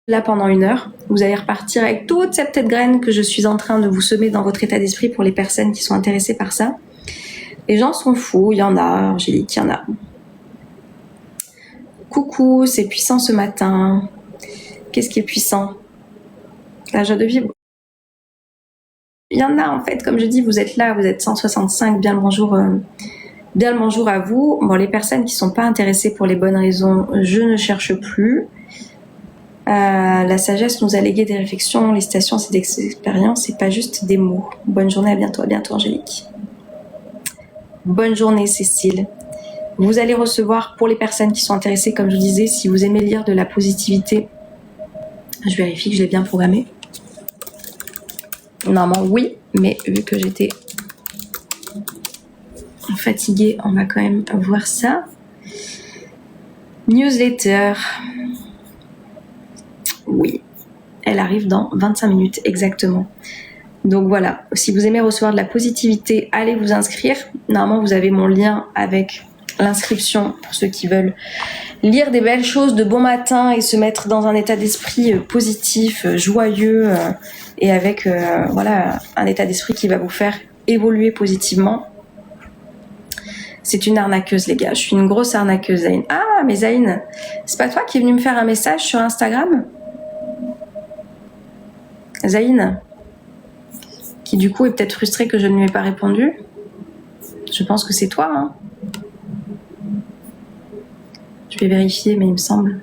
là pendant 1 heure. Vous allez repartir avec toute cette petite graine que je suis en train de vous semer dans votre état d'esprit pour les personnes qui sont intéressées par ça. Les gens sont fous, il y en a, Angélique, il y en a. Coucou, c'est puissant ce matin. Qu'est-ce qui est puissant? La joie de vivre. Il y en a en fait, comme je dis, vous êtes là, vous êtes 165, bien le bonjour à vous. Bon, les personnes qui sont pas intéressées pour les bonnes raisons, je ne cherche plus. La sagesse nous a légué des réflexions, les citations, c'est des expériences, c'est pas juste des mots. Bonne journée, à bientôt Angélique. Bonne journée Cécile. Vous allez recevoir, pour les personnes qui sont intéressées, comme je vous disais, si vous aimez lire de la positivité, je vérifie que je l'ai bien programmé. Normalement oui, mais vu que j'étais fatiguée, on va quand même voir ça. Newsletter. Oui, elle arrive dans 25 minutes exactement. Donc voilà, si vous aimez recevoir de la positivité, allez vous inscrire. Normalement, vous avez mon lien avec l'inscription pour ceux qui veulent lire des belles choses de bon matin et se mettre dans un état d'esprit positif, joyeux et avec voilà, un état d'esprit qui va vous faire évoluer positivement. C'est une arnaqueuse, les gars. Je suis une grosse arnaqueuse, Zayn. Ah, mais Zayn, c'est pas toi qui es venu me faire un message sur Instagram? Zayn, qui du coup est peut-être frustré que je ne lui ai pas répondu. Je pense que c'est toi, hein. Je vais vérifier, mais il me semble.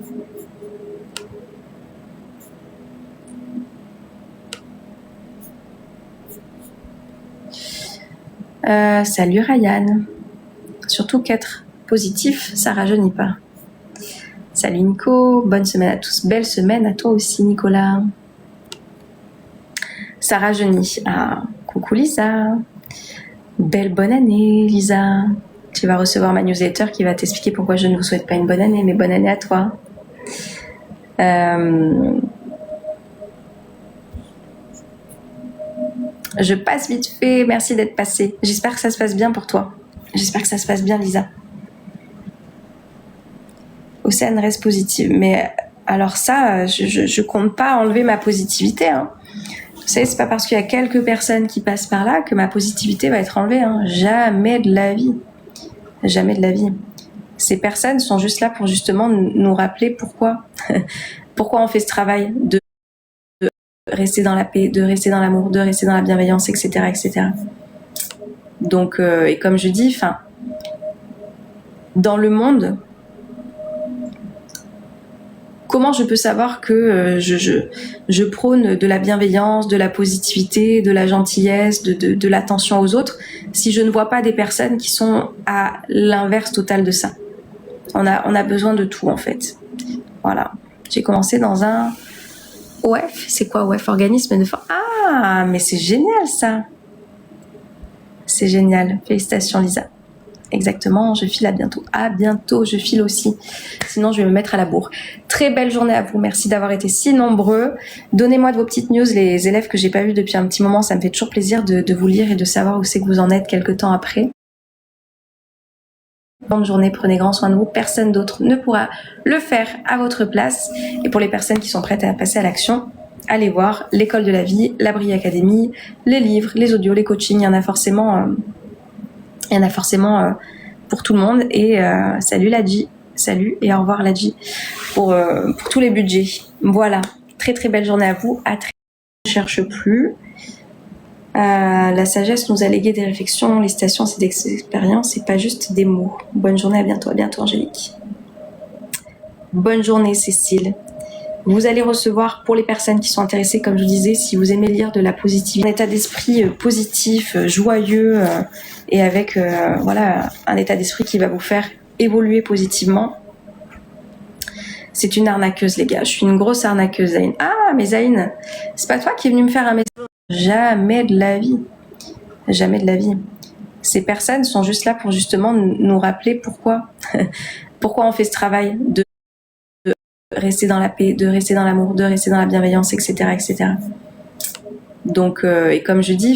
Salut Ryan. Surtout qu'être positif, ça rajeunit pas. Salut Nico, bonne semaine à tous. Belle semaine à toi aussi, Nicolas. Ça rajeunit. Ah, coucou Lisa. Belle bonne année, Lisa. Tu vas recevoir ma newsletter qui va t'expliquer pourquoi je ne vous souhaite pas une bonne année, mais bonne année à toi. Je passe vite fait. Merci d'être passé. J'espère que ça se passe bien pour toi. J'espère que ça se passe bien, Lisa. Océane reste positive. Mais alors ça, je compte pas enlever ma positivité, hein. Vous savez, c'est pas parce qu'il y a quelques personnes qui passent par là que ma positivité va être enlevée, hein. Jamais de la vie. Jamais de la vie. Ces personnes sont juste là pour justement nous rappeler pourquoi on fait ce travail de rester dans la paix, de rester dans l'amour, de rester dans la bienveillance, etc., etc. Donc, et comme je dis, enfin, dans le monde, comment je peux savoir que je prône de la bienveillance, de la positivité, de la gentillesse, de l'attention aux autres, si je ne vois pas des personnes qui sont à l'inverse total de ça? On a besoin de tout, en fait. Voilà. J'ai commencé dans un OF. C'est quoi OF? Organisme de forme. Ah, mais c'est génial, ça. C'est génial. Félicitations, Lisa. Exactement, je file à bientôt. À bientôt, je file aussi. Sinon, je vais me mettre à la bourre. Très belle journée à vous. Merci d'avoir été si nombreux. Donnez-moi de vos petites news, les élèves que j'ai pas vus depuis un petit moment. Ça me fait toujours plaisir de vous lire et de savoir où c'est que vous en êtes quelques temps après. Bonne journée, prenez grand soin de vous. Personne d'autre ne pourra le faire à votre place. Et pour les personnes qui sont prêtes à passer à l'action, allez voir l'école de la vie, la Brille Academy, les livres, les audios, les coachings. Il y en a forcément pour tout le monde. Et salut Ladji, salut et au revoir Ladji pour tous les budgets. Voilà, très très belle journée à vous. À très je ne cherche plus. La sagesse nous a légué des réflexions, les citations, c'est des expériences, c'est pas juste des mots. Bonne journée, à bientôt Angélique. Bonne journée Cécile. Vous allez recevoir, pour les personnes qui sont intéressées, comme je vous disais, si vous aimez lire de la positivité, un état d'esprit positif, joyeux et avec voilà, un état d'esprit qui va vous faire évoluer positivement. C'est une arnaqueuse, les gars. Je suis une grosse arnaqueuse, Zayn. Ah, mais Zayn, c'est pas toi qui es venu me faire un message? Jamais de la vie. Jamais de la vie. Ces personnes sont juste là pour justement nous rappeler pourquoi on fait ce travail de rester dans la paix, de rester dans l'amour, de rester dans la bienveillance, etc., etc. Donc, et comme je dis,